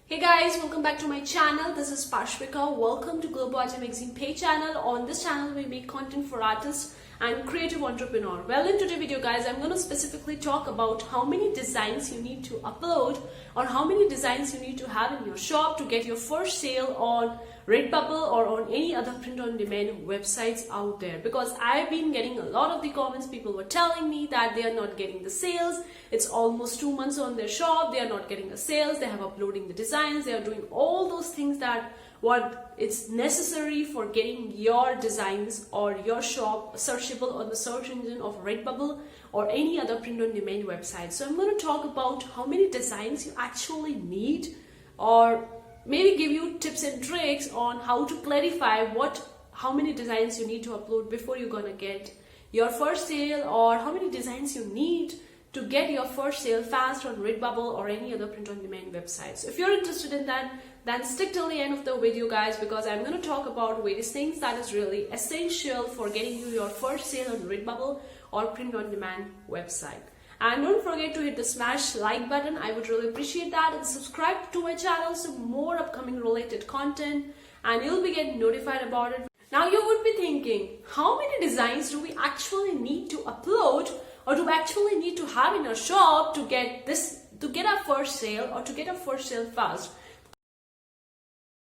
Hey guys, welcome back to my channel. This is Parshvika. Welcome to GLOBO ARTE magazine page channel. On this channel, we make content for artists and creative entrepreneur. Well, in today's video, guys, I'm going to specifically talk about how many designs you need to upload or how many designs you need to have in your shop to get your first sale on Redbubble or on any other print-on-demand websites out there. Because I've been getting a lot of the comments. People were telling me that they are not getting the sales. It's almost 2 months on their shop. They are not getting the sales. They have uploading the designs. They are doing all those things that what it's necessary for getting your designs or your shop searchable on the search engine of Redbubble or any other print-on-demand website. So I'm going to talk about how many designs you actually need, or maybe give you tips and tricks on how to clarify how many designs you need to upload before you're gonna get your first sale, or how many designs you need to get your first sale fast on Redbubble or any other print-on-demand website. So if you're interested in that, then stick till the end of the video, guys, because I'm going to talk about various things that is really essential for getting you your first sale on Redbubble or print-on-demand website. And don't forget to hit the smash like button. I would really appreciate that, and subscribe to my channel so more upcoming related content and you'll be getting notified about it. Now you would be thinking, how many designs do we actually need to upload or do we actually need to have in our shop to get our first sale or to get our first sale fast?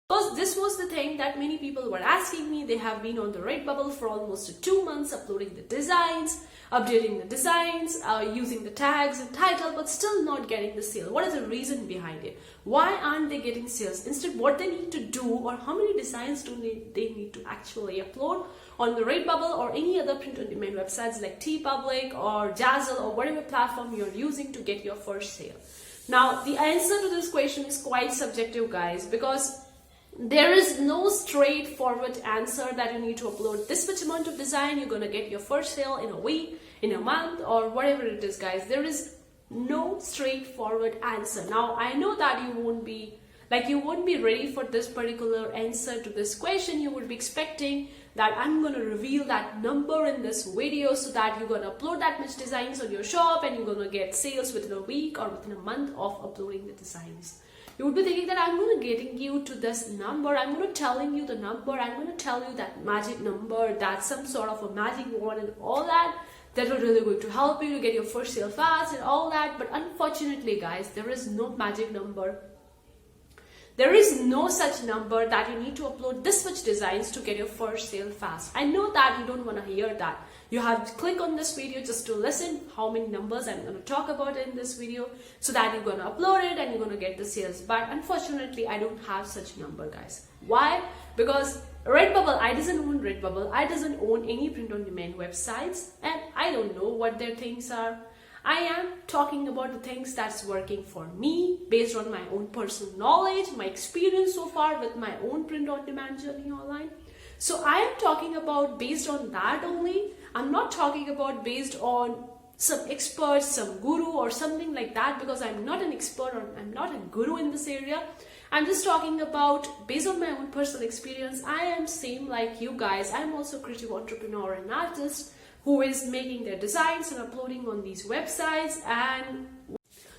Because this was the thing that many people were asking me. They have been on the Redbubble for almost 2 months, uploading the designs, updating the designs, using the tags and title, but still not getting the sale. What is the reason behind it? Why aren't they getting sales? Instead, what they need to do, or how many designs do they need to actually upload on the Redbubble or any other print-on-demand websites like Teepublic or Dazzle or whatever platform you're using to get your first sale? Now, the answer to this question is quite subjective, guys, because there is no straightforward answer that you need to upload this much amount of design, you're going to get your first sale in a week, in a month, or whatever it is, guys. There is no straightforward answer. Now, I know that you won't be ready for this particular answer to this question. You would be expecting that I'm going to reveal that number in this video so that you're going to upload that much designs on your shop and you're going to get sales within a week or within a month of uploading the designs. You would be thinking that I'm going to getting you to this number, I'm going to telling you the number, I'm going to tell you that magic number, that's some sort of a magic wand and all that will really going to help you to get your first sale fast and all that. But unfortunately, guys, there is no magic number. There is no such number that you need to upload this much designs to get your first sale fast. I know that you don't want to hear that. You have to click on this video just to listen how many numbers I'm going to talk about in this video so that you're going to upload it and you're going to get the sales. But unfortunately, I don't have such number, guys. Why? Because Redbubble, I doesn't own Redbubble. I doesn't own any print-on-demand websites, and I don't know what their things are. I am talking about the things that's working for me based on my own personal knowledge, my experience so far with my own print-on-demand journey online. So I am talking about based on that only. I'm not talking about based on some expert, some guru or something like that, because I'm not an expert or I'm not a guru in this area. I'm just talking about based on my own personal experience. I am same like you guys. I'm also a creative entrepreneur and artist who is making their designs and uploading on these websites. And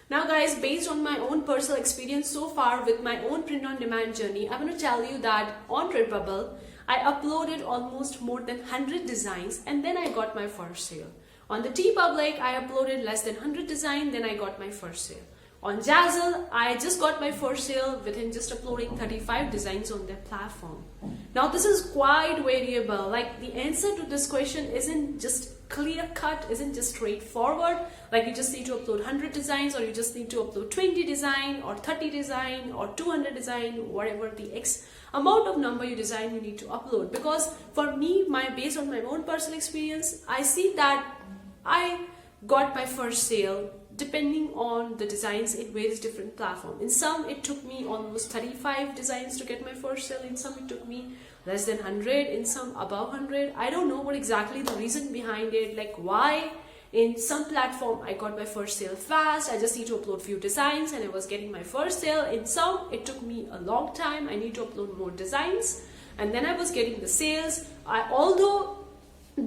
now, guys, based on my own personal experience so far with my own print-on-demand journey, I'm going to tell you that on Redbubble, I uploaded almost more than 100 designs and then I got my first sale. On the Teepublic, I uploaded less than 100 designs, then I got my first sale. On Dazzle, I just got my first sale within just uploading 35 designs on their platform. Now, this is quite variable. Like, the answer to this question isn't just clear cut, isn't just straightforward. Like, you just need to upload 100 designs, or you just need to upload 20 design or 30 design or 200 design, whatever the X amount of number you design you need to upload. Because for me, based on my own personal experience, I see that I got my first sale depending on the designs in various different platforms. In some, it took me almost 35 designs to get my first sale. In some, it took me less than 100. In some, above 100. I don't know what exactly the reason behind it. Like, why in some platform I got my first sale fast. I just need to upload few designs and I was getting my first sale. In some, it took me a long time. I need to upload more designs and then I was getting the sales. Although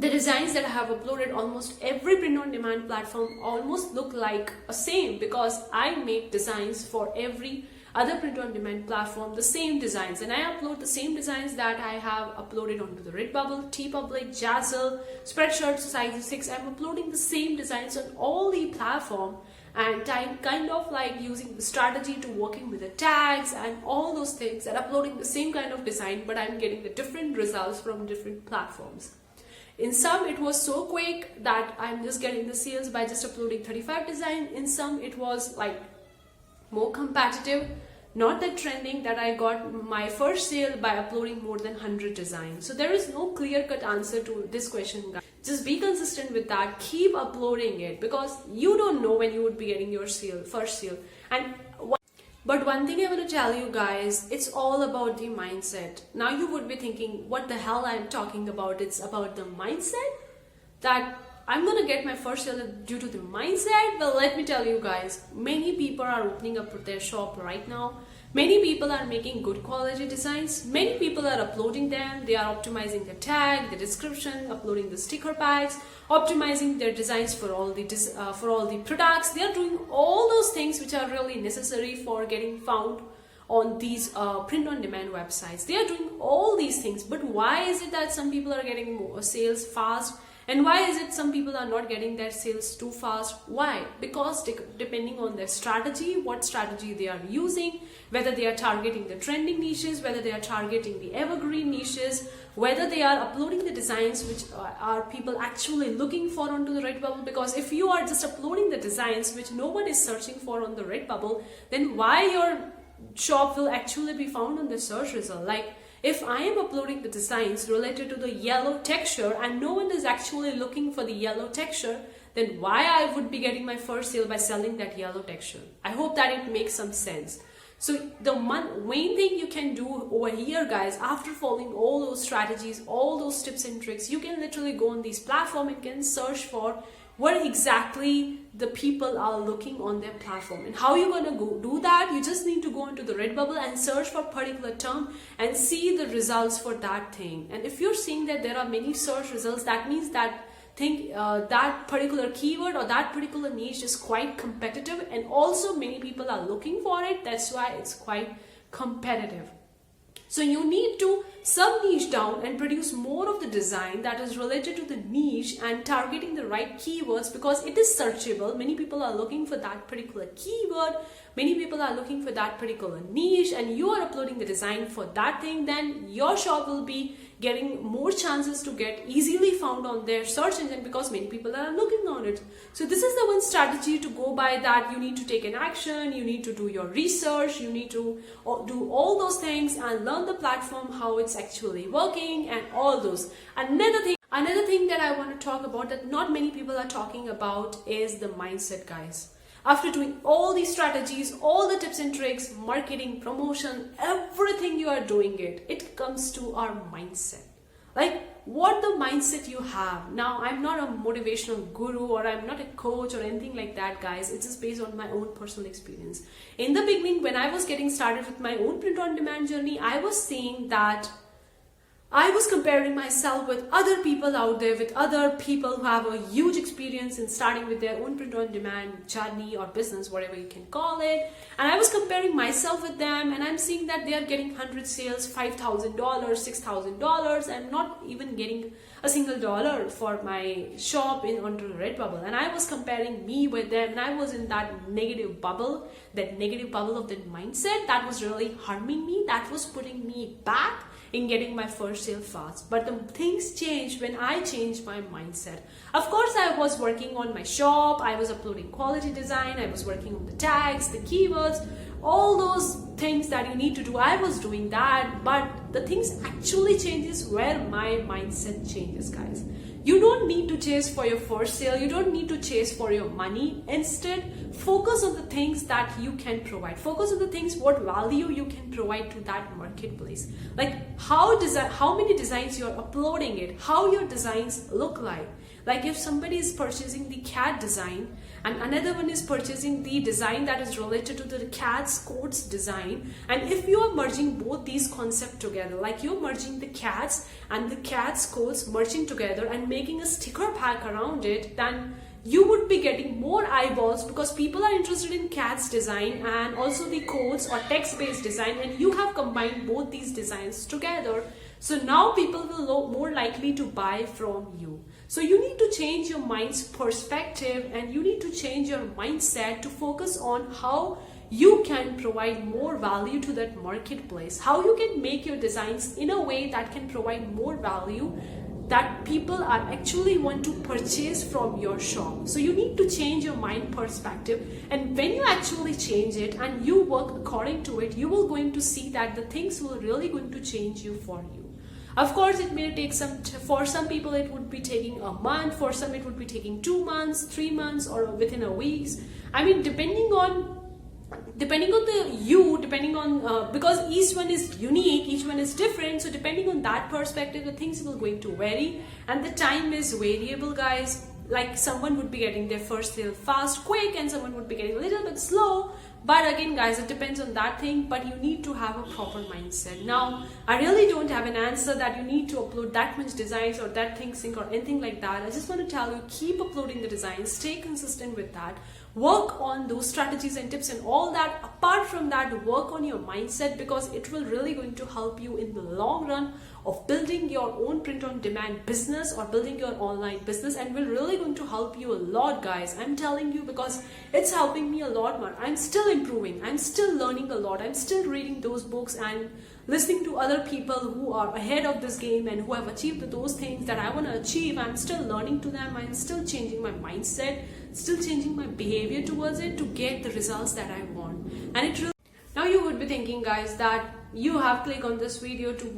the designs that I have uploaded, almost every print-on-demand platform almost look like a same, because I make designs for every other print-on-demand platform the same designs, and I upload the same designs that I have uploaded onto the Redbubble, Teepublic, Jazzle, Spreadshirt, Size 6. I'm uploading the same designs on all the platform, and I'm kind of like using the strategy to working with the tags and all those things and uploading the same kind of design, but I'm getting the different results from different platforms. In some it was so quick that I'm just getting the sales by just uploading 35 designs. In some it was like more competitive, not that trending, that I got my first sale by uploading more than 100 designs. So there is no clear-cut answer to this question, guys. Just be consistent with that, keep uploading it, because you don't know when you would be getting your first sale. But one thing I want to tell you guys, it's all about the mindset. Now you would be thinking, what the hell I'm talking about? It's about the mindset? That I'm gonna get my first sale due to the mindset? Well, let me tell you guys, many people are opening up their shop right now. Many people are making good quality designs. Many people are uploading them. They are optimizing the tag, the description, uploading the sticker packs, optimizing their designs for all the products. They are doing all those things which are really necessary for getting found on these print-on-demand websites. They are doing all these things. But why is it that some people are getting more sales fast? And why is it some people are not getting their sales too fast? Why? Because depending on their strategy, what strategy they are using, whether they are targeting the trending niches, whether they are targeting the evergreen niches, whether they are uploading the designs which are people actually looking for onto the Redbubble. Because if you are just uploading the designs which no one is searching for on the Redbubble, then why your shop will actually be found on the search result? Like, if I am uploading the designs related to the yellow texture and no one is actually looking for the yellow texture, then why I would be getting my first sale by selling that yellow texture? I hope that it makes some sense. So the main thing you can do over here, guys, after following all those strategies, all those tips and tricks, you can literally go on these platforms and can search for what exactly the people are looking on their platform. And how you're going to go do that? You just need to go into the Redbubble and search for a particular term and see the results for that thing. And if you're seeing that there are many search results, that means that that particular keyword or that particular niche is quite competitive, and also many people are looking for it. That's why it's quite competitive. So you need to sub-niche down and produce more of the design that is related to the niche and targeting the right keywords, because it is searchable. Many people are looking for that particular keyword. Many people are looking for that particular niche, and you are uploading the design for that thing. Then your shop will be getting more chances to get easily found on their search engine, because many people are looking on it. So this is the one strategy to go by, that you need to take an action, you need to do your research, you need to do all those things and learn the platform, how it's actually working and all those. Another thing that I want to talk about that not many people are talking about is the mindset, guys. After doing all these strategies, all the tips and tricks, marketing, promotion, everything you are doing it comes to our mindset. Like, what the mindset you have. Now, I'm not a motivational guru or I'm not a coach or anything like that, guys. It's just based on my own personal experience. In the beginning, when I was getting started with my own print-on-demand journey, I was seeing that I was comparing myself with other people out there, with other people who have a huge experience in starting with their own print-on-demand journey or business, whatever you can call it. And I was comparing myself with them, and I'm seeing that they are getting 100 sales, $5,000, $6,000, and not even getting a single dollar for my shop onto Redbubble. And I was comparing me with them, and I was in that negative bubble of that mindset that was really harming me, that was putting me back in getting my first sale fast. But the things changed when I changed my mindset. Of course, I was working on my shop, I was uploading quality design, I was working on the tags, the keywords, all those things that you need to do. I was doing that, but the things actually changes where my mindset changes, guys. You don't need to chase for your first sale. You don't need to chase for your money. Instead, focus on the things that you can provide. Focus on the things, what value you can provide to that marketplace. Like how many designs you're uploading it, how your designs look like. Like if somebody is purchasing the cat design and another one is purchasing the design that is related to the cat's coats design, and if you are merging both these concepts together, like you're merging the cats and the cat's coats merging together and making a sticker pack around it, then you would be getting more eyeballs because people are interested in CAD's design and also the codes or text-based design, and you have combined both these designs together. So now people will be more likely to buy from you. So you need to change your mind's perspective and you need to change your mindset to focus on how you can provide more value to that marketplace, how you can make your designs in a way that can provide more value that people are actually want to purchase from your shop. So you need to change your mind perspective, and when you actually change it and you work according to it, you will going to see that the things will really going to change you for you. Of course, it may take for some people it would be taking a month, for some it would be taking 2 months, 3 months, or within a week. I mean, depending on because each one is unique, each one is different, so depending on that perspective, the things will going to vary and the time is variable, guys. Like someone would be getting their first sale fast, quick, and someone would be getting a little bit slow. But again, guys, it depends on that thing, but you need to have a proper mindset. Now, I really don't have an answer that you need to upload that much designs or that thing sync or anything like that. I just want to tell you, keep uploading the designs, stay consistent with that, work on those strategies and tips and all that. Apart from that, work on your mindset, because it will really going to help you in the long run of building your own print on demand business or building your online business, and will really going to help you a lot, guys. I'm telling you, because it's helping me a lot more. I'm still improving, I'm still learning a lot, I'm still reading those books and listening to other people who are ahead of this game and who have achieved those things that I want to achieve. I'm still learning to them, I'm still changing my mindset, still changing my behavior towards it to get the results that I want. And it really, now you would be thinking, guys, that you have clicked on this video to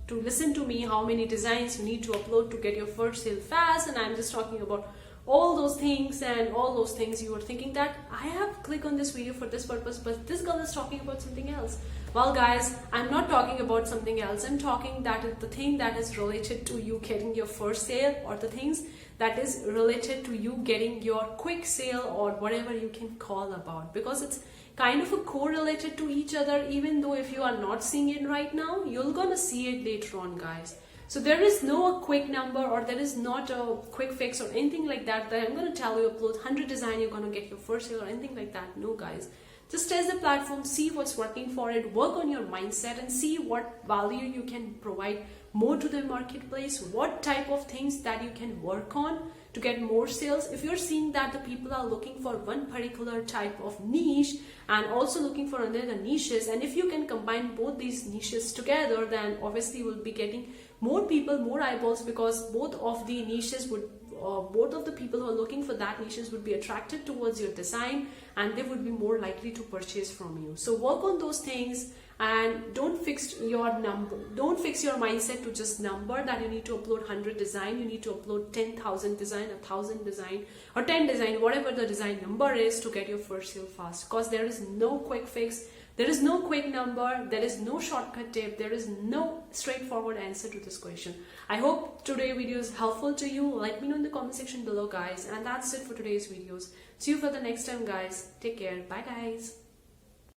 listen to me how many designs you need to upload to get your first sale fast, and I'm just talking about all those things and all those things. You were thinking that I have clicked on this video for this purpose, but this girl is talking about something else. Well, guys, I'm not talking about something else. I'm talking that the thing that is related to you getting your first sale, or the things that is related to you getting your quick sale, or whatever you can call about, because it's kind of a correlated to each other. Even though if you are not seeing it right now, you're gonna see it later on, guys. So there is no quick number, or there is not a quick fix or anything like that I'm going to tell you upload 100 design, you're going to get your first sale or anything like that. No, guys. Just test the platform, see what's working for it, work on your mindset and see what value you can provide more to the marketplace, what type of things that you can work on to get more sales. If you're seeing that the people are looking for one particular type of niche and also looking for another niches, and if you can combine both these niches together, then obviously you will be getting more people, more eyeballs, because both of the niches would both of the people who are looking for that niches would be attracted towards your design, and they would be more likely to purchase from you. So work on those things, and don't fix your mindset to just number that you need to upload 100 design, you need to upload 10,000 design, 1,000 design, or 10 design, whatever the design number is, to get your first sale fast. Because there is no quick fix, there is no quick number, there is no shortcut tip, there is no straightforward answer to this question. I hope today's video is helpful to you. Let me know in the comment section below, guys. And that's it for today's videos. See you for the next time, guys. Take care. Bye, guys.